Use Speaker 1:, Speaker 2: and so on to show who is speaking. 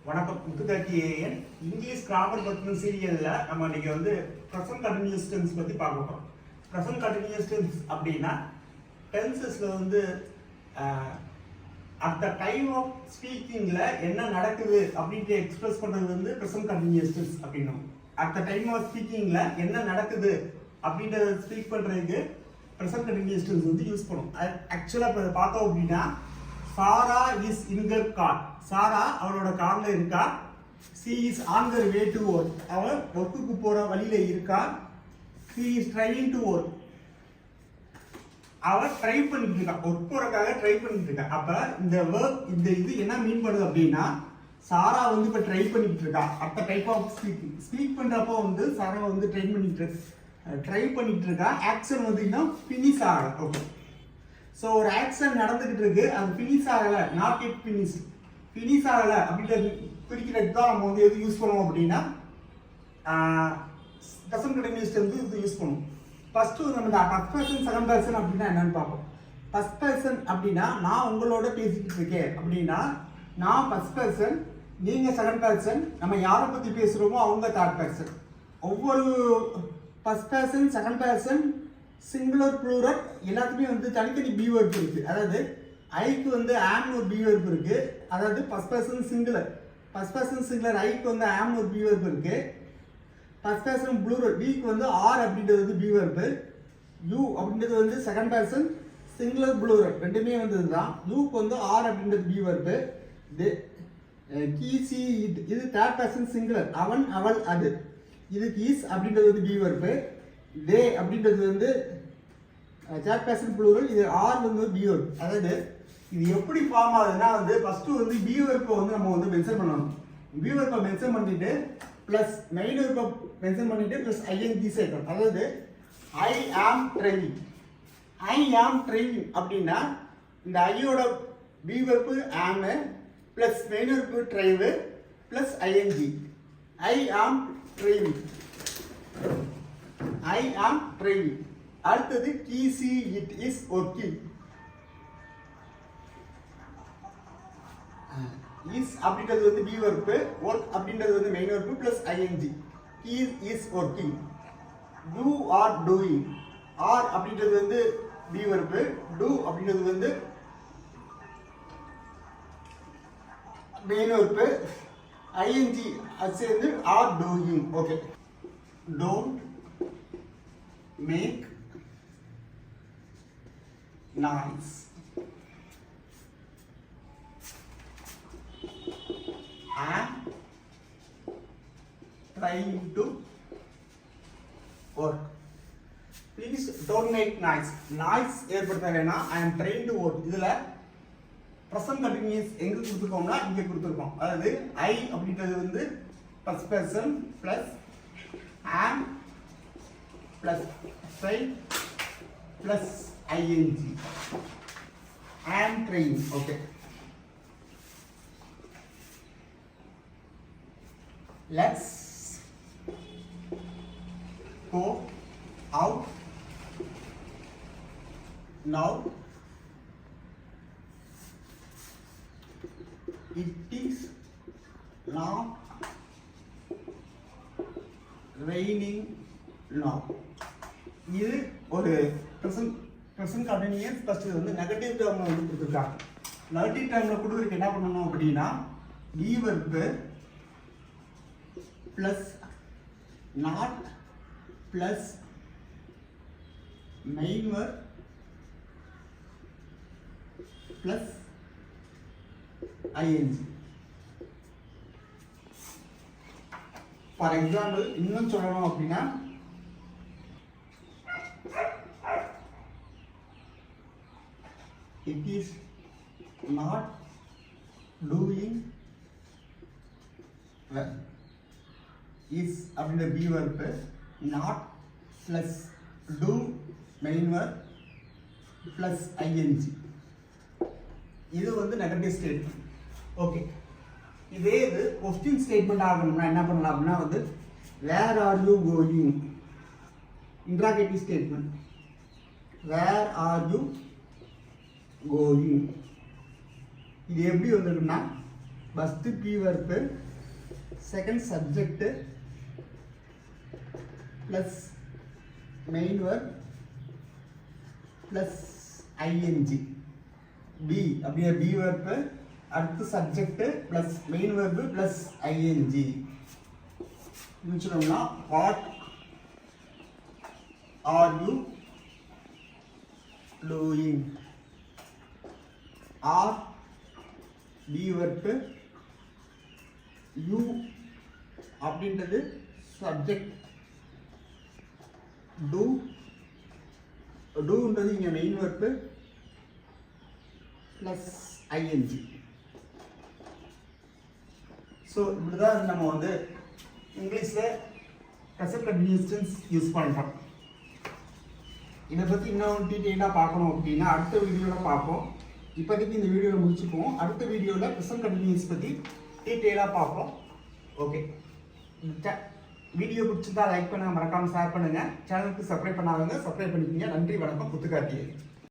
Speaker 1: வணக்கம். முத்துக்கார்த்திகேயன். English grammar பற்றின சீரியல்ல நம்ம இன்னைக்கு ப்ரெசன்ட் கண்டினியூஸ் டென்ஸ் பத்தி பார்க்க போறோம். ப்ரெசன்ட் கண்டினியூஸ் டென்ஸ் அப்படின்னா டென்சஸ்ல அட் த டைம் ஆஃப் ஸ்பீக்கிங்ல என்ன நடக்குது அப்படின்ட்டு எக்ஸ்பிரஸ் பண்றது ப்ரெசன்ட் கண்டினியூஸ் டென்ஸ் அப்படின்னும். அட் த டைம் ஆஃப் ஸ்பீக்கிங்ல என்ன நடக்குது அப்படின்றத ஸ்பீக் பண்றதுக்கு ப்ரெசன்ட் கண்டினியூஸ் டென்ஸ் யூஸ் பண்ணும். ஆக்சுவலா இப்போ பார்த்தோம் அப்படின்னா சாரா இஸ் இன் ஹர் கார். சாரா அவளோட கார்ல இருக்கா. C is on her way to work. அவள் ஒர்க்குக்கு போற வழியில இருக்கா. C is driving to work. அவ ட்ரை பண்ணிட்டு இருக்கா, ஒர்க் போறதுக்காக ட்ரை பண்ணிட்டு இருக்கா. அப்ப இந்த ஒர்க் இந்த இது என்ன மீன் பண்ணுது அப்படின்னா, சாரா இப்ப ட்ரை பண்ணிட்டு இருக்கா. அட் டைப் ஆஃப் ஸ்பீக் பண்றப்போ சாரா ட்ரை பண்ணிட்டு இருக்கா. ஆக்ஷன் இன்னும் ஃபினிஷ் ஆகல. ஓகே, ஸோ ஒரு ஆக்ஷன் நடந்துகிட்டு இருக்கு, அது ஃபினிஷ் ஆகல, நாட் இட் ஃபினிஷ் ஆகல அப்படின்றது குறிக்கிறதுக்கு தான் நம்ம எது யூஸ் பண்ணுவோம் அப்படின்னா ப்ரெசன்ட் கண்டினியூஸ் டென்ஸ் இது யூஸ் பண்ணுவோம். ஃபர்ஸ்ட் நம்ம ஃபர்ஸ்ட் பர்சன் செகண்ட் பர்சன் அப்படின்னா என்னன்னு பார்ப்போம். ஃபர்ஸ்ட் பர்சன் அப்படின்னா நான் உங்களோட பேசிக்கிட்டு இருக்கேன் அப்படின்னா நான் ஃபர்ஸ்ட் பர்சன், நீங்க செகண்ட் பர்சன். நம்ம யாரை பத்தி பேசுறோமோ அவங்க தேர்ட் பர்சன். ஒவ்வொரு first person second person singular plural எல்லாத்துக்குமே தனித்தனி பி வெர்ப் இருக்கு. அதாவது ஐக்கு ஆம்னு ஒரு பி வெர்ப் இருக்கு. அதாவது ஃபர்ஸ்ட் பர்சன் சிங்குலர் ஐக்கு ஆம்னு ஒரு பி வெர்ப் இருக்கு. ஃபர்ஸ்ட் பர்சன் ப்ளூரல் பிக்கு ஆர் அப்படின்றது பி வெர்ப். யூ அப்படின்றது செகண்ட் பர்சன் சிங்குலர் ப்ளூரல் ரெண்டுமே இதுதான். யூக்கு ஆர் அப்படின்றது பி வெர்ப். கீசி இது தேர்ட் பர்சன் சிங்குலர், அவன் அவள் அது. இதுக்கு இஸ் அப்படின்றது பி வெர்ப். தே அப்படின்றது தேர்ட் பர்சன் ப்ளூரல். இது ஆர் பி வெர்ப். அதாவது இது எப்படி ஃபார்ம் ஆகுதுன்னா ஃபர்ஸ்ட் பி வெர்ப்பை நம்ம மென்ஷன் பண்ணணும். பி வெர்ப்பை மென்ஷன் பண்ணிட்டு பிளஸ் மெயின் வெர்ப்பை மென்ஷன் பண்ணிட்டு பிளஸ் ஐஎன்ஜி சேர்க்கணும். அதாவது ஐ ஆம் ட்ரைவிங் அப்படின்னா இந்த ஐயோட be verb am plus main verb drive plus ING. I am driving. அடுத்தது கீசி இட் இஸ் ஒர்க்கிங். இஸ் அப்படின்றது பி வெர்ப், ஒர்க் அப்படின்றது main verb plus ING. He is working. You are doing. Are அப்படின்றது be verb, do அப்படின்றது main verb, ING அது சேர்ந்து are doing. Okay, don't make noise. I am trying to work. Please don't make noise. Noise ஏற்படுத்த வேணாம். I am trying to work. இதுல present continuous எங்க கொடுத்துருக்கோம்னா இங்க கொடுத்துருக்கோம். அதாவது I அப்படின்றது first person plus am plus try plus ing. I am trying. Okay, let's go out now. It is not raining now. இது ஒரு ப்ரெசன்ட் கண்டினியூஸ். ஃபர்ஸ்ட் நெகட்டிவ் டேர்ம்ல கொடுத்துருக்காங்க. நெகட்டிவ் டேர்ம்ல கொடுத்துருக்கு என்ன பண்ணணும் அப்படின்னா be verb plus not plus main verb plus ING. For example இன்னும் சொல்லணும் அப்படின்னா it is not doing well. Is அப்படின்ற be verb, not plus do main verb plus ing. இது நெகட்டிவ் ஸ்டேட்மெண்ட். ஓகே, இதே இது கொஸ்டின் ஸ்டேட்மெண்ட் ஆகணும்னா என்ன பண்ணலாம் அப்படின்னா where are you going. Interrogative statement. Where are you going. இது எப்படி வந்திருக்குன்னா first be verb, second subject plus main verb plus ING. Be அப்படியே பி வெர்பு, அடுத்து subject plus main verb plus ING. முடிச்சிட்டோம்னா what are you doing. Are be verb, you அப்படின்றது subject, டூன்றது இங்கே main verb plus ING. So இப்படி தான் நம்ம வந்து இங்கிலீஷில் ப்ரெசன்ட் கண்டினியூஸ் டென்ஸ் யூஸ் பண்ணுறோம். இதை பற்றி இன்னும் டீட்டெயிலாக பார்க்கணும் அப்படின்னா அடுத்த வீடியோவில் பார்ப்போம். இப்போதைக்கு இந்த வீடியோவில் முடிச்சுக்குவோம். அடுத்த வீடியோவில் ப்ரெசன்ட் கண்டினியூஸ் பற்றி டீட்டெயிலாக பார்ப்போம். ஓகே, வீடியோ பிடிச்சிருந்தா லைக் பண்ணுங்கள், மறக்காமல் ஷேர் பண்ணுங்கள். சேனலுக்கு சப்ஸ்கிரைப் பண்ணாதவங்க சப்ஸ்கிரைப் பண்ணிக்கிங்க. நன்றி, வணக்கம். புத்துக்கார்த்திகேயன்.